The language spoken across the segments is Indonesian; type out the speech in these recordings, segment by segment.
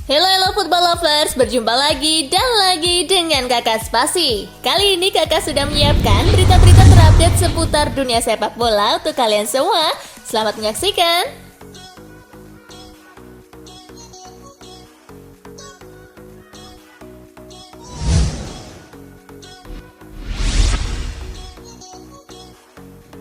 Hello football lovers, berjumpa lagi dan lagi dengan Kakak Spasi. Kali ini Kakak sudah menyiapkan berita-berita terupdate seputar dunia sepak bola untuk kalian semua. Selamat menyaksikan.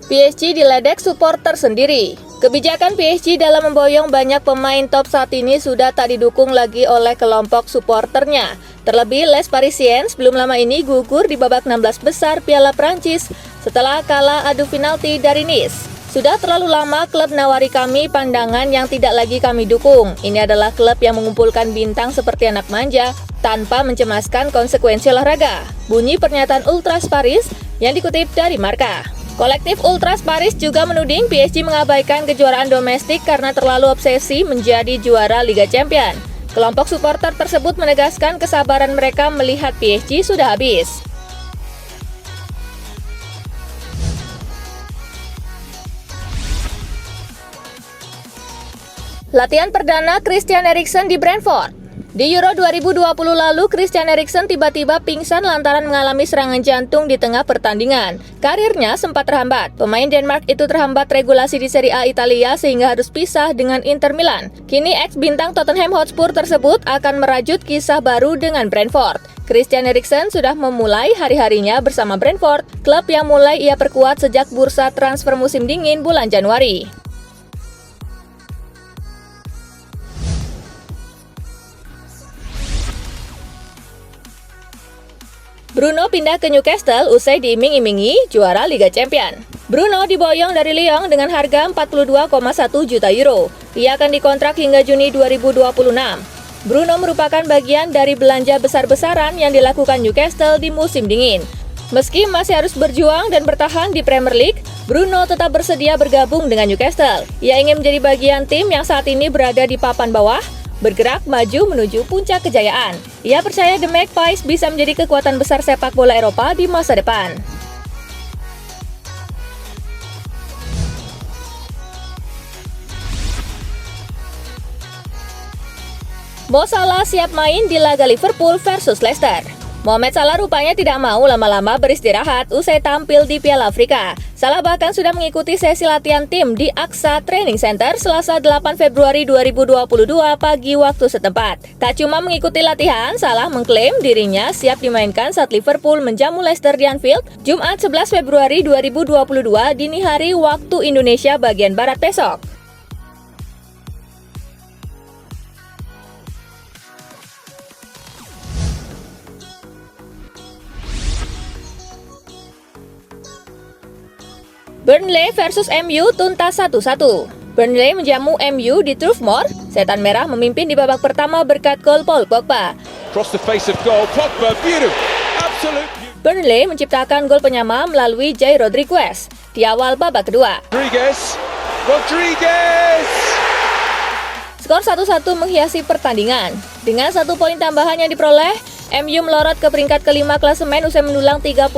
PSG diledek supporter sendiri. Kebijakan PSG dalam memboyong banyak pemain top saat ini sudah tak didukung lagi oleh kelompok supporternya. Terlebih Les Parisiens belum lama ini gugur di babak 16 besar Piala Prancis setelah kalah adu penalti dari Nice. Sudah terlalu lama klub nawari kami pandangan yang tidak lagi kami dukung. Ini adalah klub yang mengumpulkan bintang seperti anak manja tanpa mencemaskan konsekuensi olahraga. Bunyi pernyataan Ultras Paris yang dikutip dari Marca. Kolektif Ultras Paris juga menuding PSG mengabaikan kejuaraan domestik karena terlalu obsesi menjadi juara Liga Champions. Kelompok supporter tersebut menegaskan kesabaran mereka melihat PSG sudah habis. Latihan perdana Christian Eriksen di Brentford. Di Euro 2020 lalu, Christian Eriksen tiba-tiba pingsan lantaran mengalami serangan jantung di tengah pertandingan. Karirnya sempat terhambat. Pemain Denmark itu terhambat regulasi di Serie A Italia sehingga harus pisah dengan Inter Milan. Kini ex-bintang Tottenham Hotspur tersebut akan merajut kisah baru dengan Brentford. Christian Eriksen sudah memulai hari-harinya bersama Brentford, klub yang mulai ia perkuat sejak bursa transfer musim dingin bulan Januari. Bruno pindah ke Newcastle usai diiming-imingi juara Liga Champions. Bruno diboyong dari Lyon dengan harga 42,1 juta euro. Ia akan dikontrak hingga Juni 2026. Bruno merupakan bagian dari belanja besar-besaran yang dilakukan Newcastle di musim dingin. Meski masih harus berjuang dan bertahan di Premier League, Bruno tetap bersedia bergabung dengan Newcastle. Ia ingin menjadi bagian tim yang saat ini berada di papan bawah, bergerak maju menuju puncak kejayaan. Ia percaya The Magpies bisa menjadi kekuatan besar sepak bola Eropa di masa depan. Mo Salah siap main di laga Liverpool versus Leicester. Mohamed Salah rupanya tidak mau lama-lama beristirahat usai tampil di Piala Afrika. Salah bahkan sudah mengikuti sesi latihan tim di Aqsa Training Center Selasa 8 Februari 2022 pagi waktu setempat. Tak cuma mengikuti latihan, Salah mengklaim dirinya siap dimainkan saat Liverpool menjamu Leicester di Anfield Jumat 11 Februari 2022 dini hari waktu Indonesia bagian Barat besok. Burnley versus MU tuntas 1-1. Burnley menjamu MU di Turf Moor. Setan Merah memimpin di babak pertama berkat gol Paul Pogba. Cross the face of goal, Pogba, beautiful, absolute. Burnley menciptakan gol penyama melalui Jay Rodriguez di awal babak kedua. Rodriguez. Skor 1-1 menghiasi pertandingan. Dengan 1 poin tambahan yang diperoleh, MU melorot ke peringkat kelima klasemen usai mendulang 39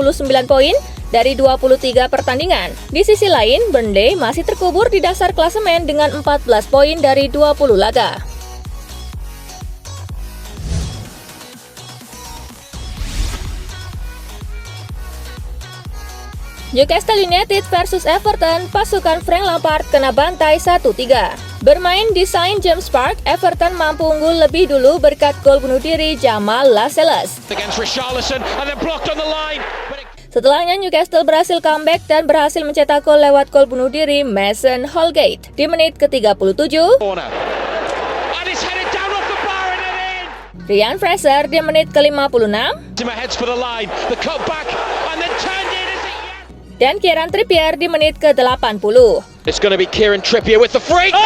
poin dari 23 pertandingan. Di sisi lain, Burnley masih terkubur di dasar klasemen dengan 14 poin dari 20 laga. Newcastle United versus Everton, pasukan Frank Lampard kena bantai 1-3. Bermain di St. James Park, Everton mampu unggul lebih dulu berkat gol bunuh diri Jamal Lascelles. Setelahnya Newcastle berhasil comeback dan berhasil mencetak gol lewat gol bunuh diri Mason Holgate di menit ke-37. Ryan Fraser di menit ke-56. Dan Kieran Trippier di menit ke-80. It's going to be Kieran Trippier with the free.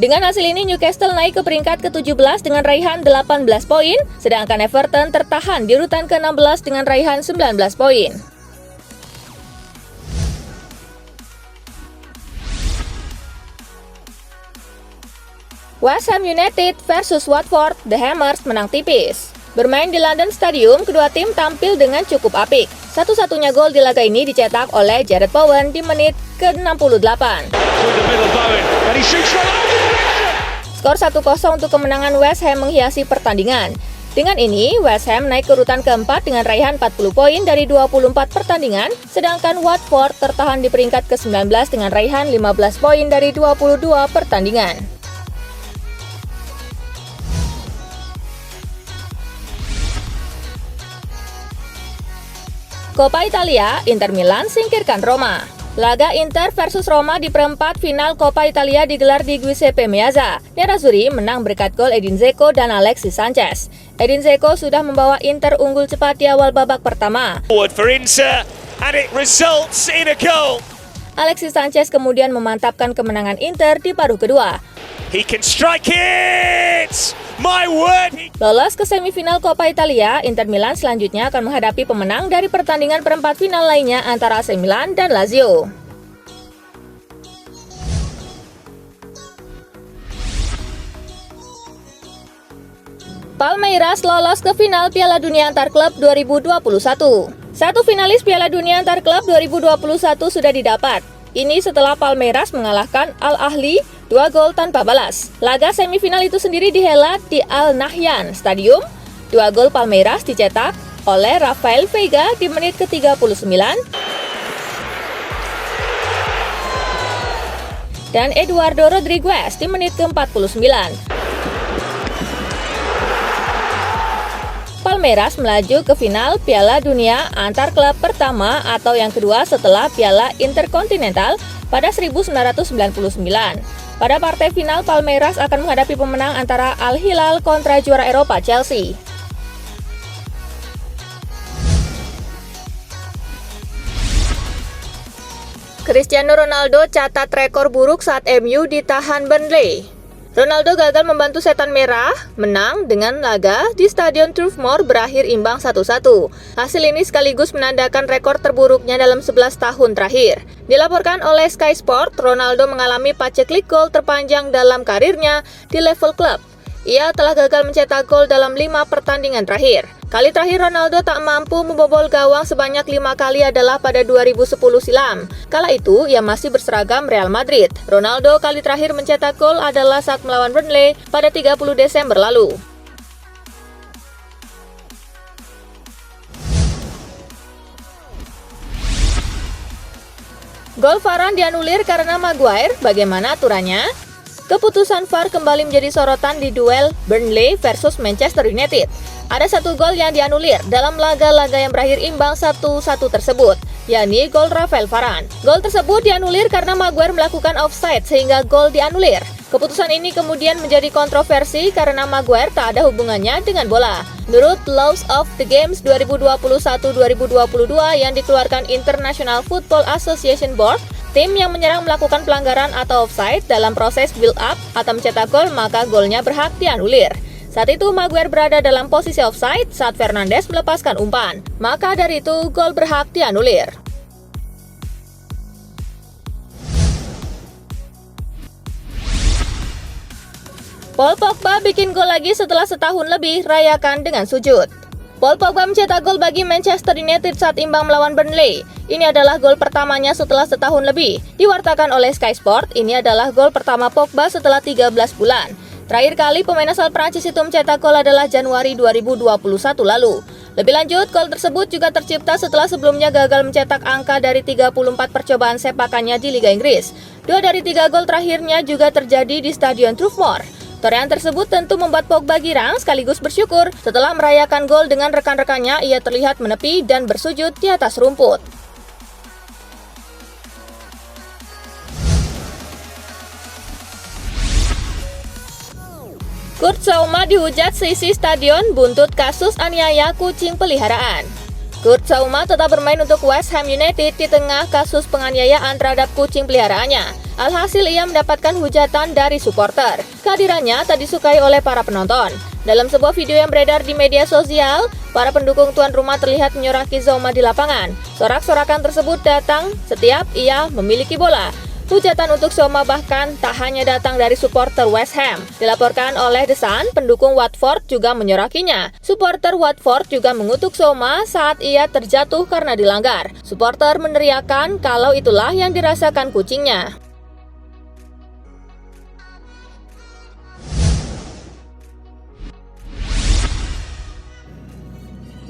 Dengan hasil ini Newcastle naik ke peringkat ke-17 dengan raihan 18 poin, sedangkan Everton tertahan di urutan ke-16 dengan raihan 19 poin. West Ham United versus Watford, The Hammers menang tipis. Bermain di London Stadium, kedua tim tampil dengan cukup apik. Satu-satunya gol di laga ini dicetak oleh Jarrod Bowen di menit ke-68. Skor 1-0 untuk kemenangan West Ham menghiasi pertandingan. Dengan ini, West Ham naik ke urutan keempat dengan raihan 40 poin dari 24 pertandingan, sedangkan Watford tertahan di peringkat ke-19 dengan raihan 15 poin dari 22 pertandingan. Coppa Italia, Inter Milan singkirkan Roma. Laga Inter versus Roma di perempat final Coppa Italia digelar di Giuseppe Meazza. Nerazzurri menang berkat gol Edin Dzeko dan Alexis Sanchez. Edin Dzeko sudah membawa Inter unggul cepat di awal babak pertama. Forward for Inter and it results in a goal. Alexis Sanchez kemudian memantapkan kemenangan Inter di paruh kedua. He can strike it! My word! Lolos ke semifinal Coppa Italia, Inter Milan selanjutnya akan menghadapi pemenang dari pertandingan perempat final lainnya antara AC Milan dan Lazio. Palmeiras lolos ke final Piala Dunia Antar Klub 2021. Satu finalis Piala Dunia Antar Klub 2021 sudah didapat. Ini setelah Palmeiras mengalahkan Al Ahly 2 gol tanpa balas. Laga semifinal itu sendiri dihelat di Al Nahyan Stadium. 2 gol Palmeiras dicetak oleh Rafael Veiga di menit ke-39 dan Eduardo Rodriguez di menit ke-49. Palmeiras melaju ke final Piala Dunia Antar Klub pertama atau yang kedua setelah Piala Interkontinental pada 1999. Pada partai final, Palmeiras akan menghadapi pemenang antara Al Hilal kontra juara Eropa Chelsea. Cristiano Ronaldo catat rekor buruk saat MU ditahan Burnley. Ronaldo gagal membantu Setan Merah menang dengan laga di Stadion Turf Moor berakhir imbang 1-1. Hasil ini sekaligus menandakan rekor terburuknya dalam 11 tahun terakhir. Dilaporkan oleh Sky Sport, Ronaldo mengalami paceklik gol terpanjang dalam karirnya di level klub. Ia telah gagal mencetak gol dalam 5 pertandingan terakhir. Kali terakhir Ronaldo tak mampu membobol gawang sebanyak 5 kali adalah pada 2010 silam. Kala itu, ia masih berseragam Real Madrid. Ronaldo kali terakhir mencetak gol adalah saat melawan Burnley pada 30 Desember lalu. Gol Varane dianulir karena Maguire, bagaimana aturannya? Keputusan VAR kembali menjadi sorotan di duel Burnley versus Manchester United. Ada 1 gol yang dianulir dalam laga-laga yang berakhir imbang 1-1 tersebut, yakni gol Rafael Varane. Gol tersebut dianulir karena Maguire melakukan offside sehingga gol dianulir. Keputusan ini kemudian menjadi kontroversi karena Maguire tak ada hubungannya dengan bola. Menurut Laws of the Games 2021-2022 yang dikeluarkan International Football Association Board, tim yang menyerang melakukan pelanggaran atau offside dalam proses build-up atau mencetak gol, maka golnya berhak dianulir. Saat itu Maguire berada dalam posisi offside saat Fernandes melepaskan umpan, maka dari itu gol berhak dianulir. Paul Pogba bikin gol lagi setelah setahun lebih, rayakan dengan sujud. Paul Pogba mencetak gol bagi Manchester United saat imbang melawan Burnley. Ini adalah gol pertamanya setelah setahun lebih. Diwartakan oleh Sky Sport, ini adalah gol pertama Pogba setelah 13 bulan. Terakhir kali pemain asal Prancis itu mencetak gol adalah Januari 2021 lalu. Lebih lanjut, gol tersebut juga tercipta setelah sebelumnya gagal mencetak angka dari 34 percobaan sepakannya di Liga Inggris. 2 dari 3 gol terakhirnya juga terjadi di Stadion Turf Moor. Torehan tersebut tentu membuat Pogba girang sekaligus bersyukur. Setelah merayakan gol dengan rekan-rekannya, ia terlihat menepi dan bersujud di atas rumput. Kurt Zouma dihujat seisi stadion buntut kasus aniaya kucing peliharaan. Kurt Zouma tetap bermain untuk West Ham United di tengah kasus penganiayaan terhadap kucing peliharaannya. Alhasil ia mendapatkan hujatan dari supporter. Kehadirannya tak disukai oleh para penonton. Dalam sebuah video yang beredar di media sosial, para pendukung tuan rumah terlihat menyoraki Zouma di lapangan. Sorak-sorakan tersebut datang setiap ia memiliki bola. Hujatan untuk Zouma bahkan tak hanya datang dari supporter West Ham. Dilaporkan oleh The Sun, pendukung Watford juga menyorakinya. Supporter Watford juga mengutuk Zouma saat ia terjatuh karena dilanggar. Supporter meneriakkan kalau itulah yang dirasakan kucingnya.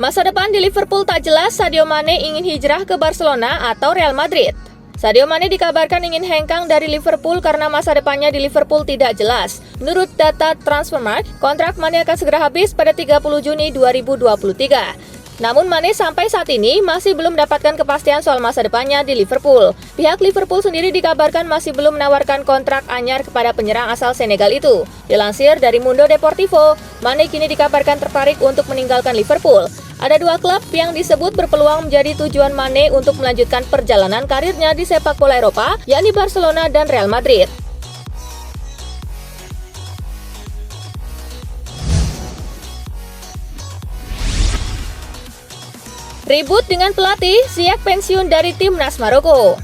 Masa depan di Liverpool tak jelas, Sadio Mane ingin hijrah ke Barcelona atau Real Madrid. Sadio Mane dikabarkan ingin hengkang dari Liverpool karena masa depannya di Liverpool tidak jelas. Menurut data Transfermarkt, kontrak Mane akan segera habis pada 30 Juni 2023. Namun Mane sampai saat ini masih belum mendapatkan kepastian soal masa depannya di Liverpool. Pihak Liverpool sendiri dikabarkan masih belum menawarkan kontrak anyar kepada penyerang asal Senegal itu. Dilansir dari Mundo Deportivo, Mane kini dikabarkan tertarik untuk meninggalkan Liverpool. Ada dua klub yang disebut berpeluang menjadi tujuan Mane untuk melanjutkan perjalanan karirnya di sepak bola Eropa, yakni Barcelona dan Real Madrid. Ribut dengan pelatih, Ziyech pensiun dari timnas Maroko.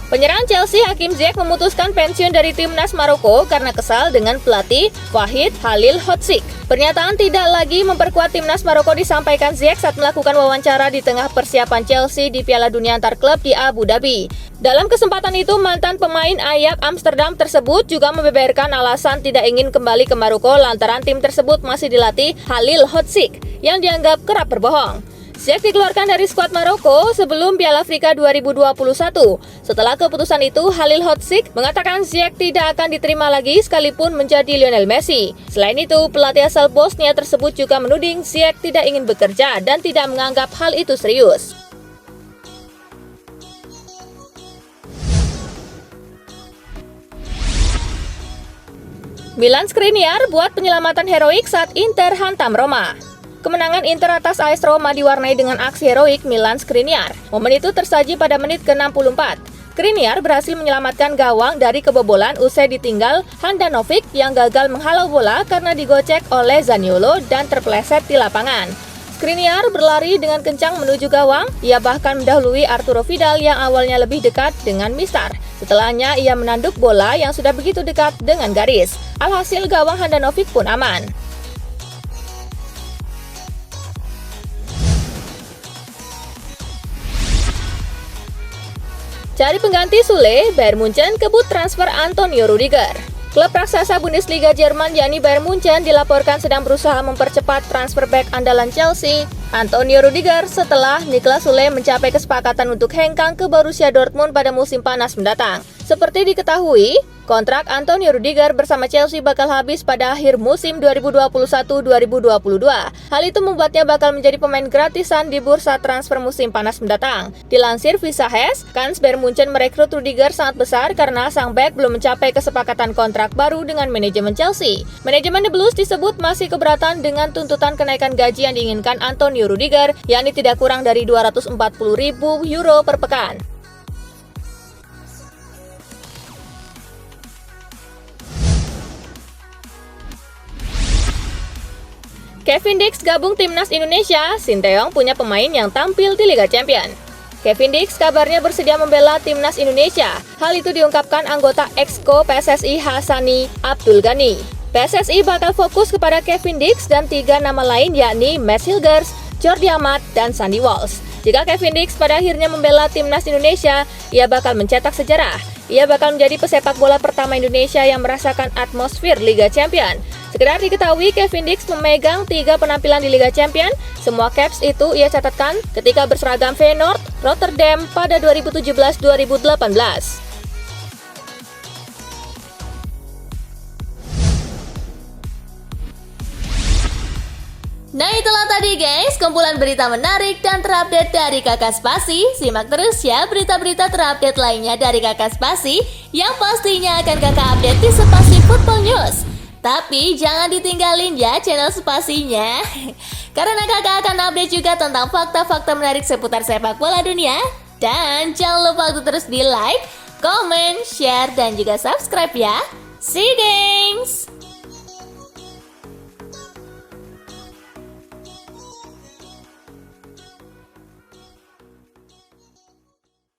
Penyerang Chelsea Hakim Ziyech memutuskan pensiun dari timnas Maroko karena kesal dengan pelatih Wahid Halilhodzic. Pernyataan tidak lagi memperkuat timnas Maroko disampaikan Ziyech saat melakukan wawancara di tengah persiapan Chelsea di Piala Dunia antar klub di Abu Dhabi. Dalam kesempatan itu, mantan pemain Ajax Amsterdam tersebut juga membeberkan alasan tidak ingin kembali ke Maroko lantaran tim tersebut masih dilatih Halilhodzic yang dianggap kerap berbohong. Ziyech dikeluarkan dari skuad Maroko sebelum Piala Afrika 2021. Setelah keputusan itu, Halilhodzic mengatakan Ziyech tidak akan diterima lagi sekalipun menjadi Lionel Messi. Selain itu, pelatih asal Bosnia tersebut juga menuding Ziyech tidak ingin bekerja dan tidak menganggap hal itu serius. Milan Skriniar buat penyelamatan heroik saat Inter hantam Roma. Kemenangan Inter atas AS Roma diwarnai dengan aksi heroik Milan Skriniar. Momen itu tersaji pada menit ke-64. Skriniar berhasil menyelamatkan gawang dari kebobolan usai ditinggal Handanovic yang gagal menghalau bola karena digocek oleh Zaniolo dan terpeleset di lapangan. Skriniar berlari dengan kencang menuju gawang. Ia bahkan mendahului Arturo Vidal yang awalnya lebih dekat dengan Mistar. Setelahnya ia menanduk bola yang sudah begitu dekat dengan garis. Alhasil gawang Handanovic pun aman. Cari pengganti Sule, Bayern Munchen kebut transfer Antonio Rudiger. Klub raksasa Bundesliga Jerman yakni Bayern Munchen dilaporkan sedang berusaha mempercepat transfer bek andalan Chelsea, Antonio Rudiger, setelah Niklas Sule mencapai kesepakatan untuk hengkang ke Borussia Dortmund pada musim panas mendatang. Seperti diketahui, kontrak Antonio Rudiger bersama Chelsea bakal habis pada akhir musim 2021-2022. Hal itu membuatnya bakal menjadi pemain gratisan di bursa transfer musim panas mendatang. Dilansir Visa Hes, kans Bayern Munchen merekrut Rudiger sangat besar karena sang bek belum mencapai kesepakatan kontrak baru dengan manajemen Chelsea. Manajemen The Blues disebut masih keberatan dengan tuntutan kenaikan gaji yang diinginkan Antonio Rudiger, yakni tidak kurang dari 240.000 euro per pekan. Kevin Dix gabung timnas Indonesia, Sinteyong punya pemain yang tampil di Liga Champions. Kevin Dix kabarnya bersedia membela timnas Indonesia. Hal itu diungkapkan anggota Exco PSSI Hassani Abdul Ghani. PSSI bakal fokus kepada Kevin Dix dan 3 nama lain yakni Mads Hilgers, Jordi Amat, dan Sandy Walsh. Jika Kevin Dix pada akhirnya membela timnas Indonesia, ia bakal mencetak sejarah. Ia bakal menjadi pesepak bola pertama Indonesia yang merasakan atmosfer Liga Champions. Sekedar diketahui, Kevin Dix memegang 3 penampilan di Liga Champions. Semua caps itu ia catatkan ketika berseragam Feyenoord Rotterdam pada 2017-2018. Nah itulah tadi guys, kumpulan berita menarik dan terupdate dari Kakak Spasi. Simak terus ya berita-berita terupdate lainnya dari Kakak Spasi yang pastinya akan Kakak update di Spasi Football News. Tapi jangan ditinggalin ya channel Spasinya, karena Kakak akan update juga tentang fakta-fakta menarik seputar sepak bola dunia. Dan jangan lupa untuk terus di like, comment, share, dan juga subscribe ya. See you guys!